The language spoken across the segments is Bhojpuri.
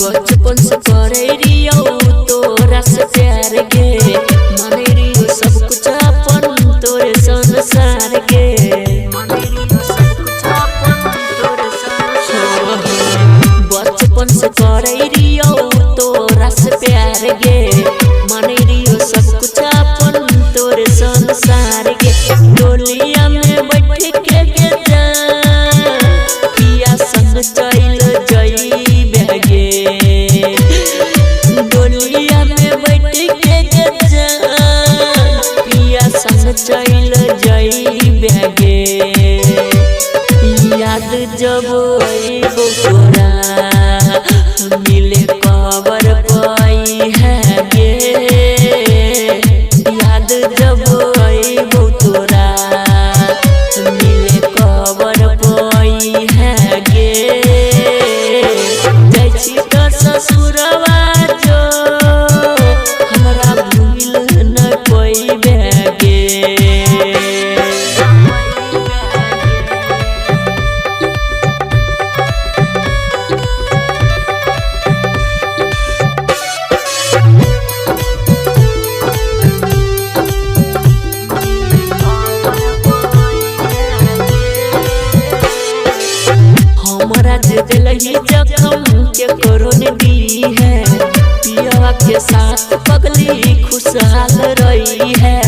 बचपन से करे रियो तोरा से प्यार गे माने रियो सब कुछ अपन तोरे संसार गे माने रियो सब कुछ अपन तोरे संसार बचपन से करे रियो तोरा से प्यार गे माने रियो सब कुछ अपन तोरे संसार गे डोलिया में बैठ के जा पिया संग चल जई डोलिया में बैठ के जा पिया संग चल जई बेगे याद जब आइबो तोरा मिले कबर पाई है गे याद जब आइबो तोरा मिले कबर पाई है गे जैसी तो ससुरवा दिलही जखम के करोन दी है पिया के साथ पगली खुशहाल रही है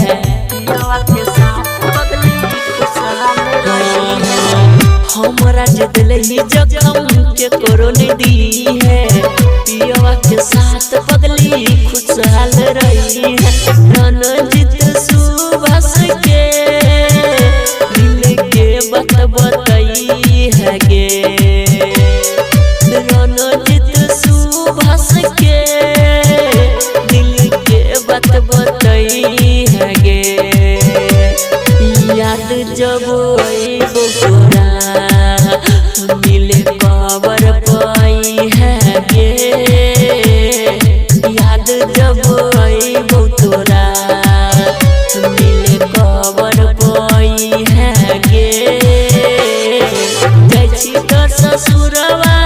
पिया के साथ पगली खुशहाल रही है हमरा दिलही जखम के करोन दी है पिया के साथ पगली खुशहाल रही है रणजीत सुभाष के दिल के बात बताई है गे रणजीत सुभाष के दिल के बात बताई है गे याद जब आइबो तोरा मिले कबर पाई है गे याद जब आइबो तोरा मिले कबर पाई है गे जैसी तो ससुरवा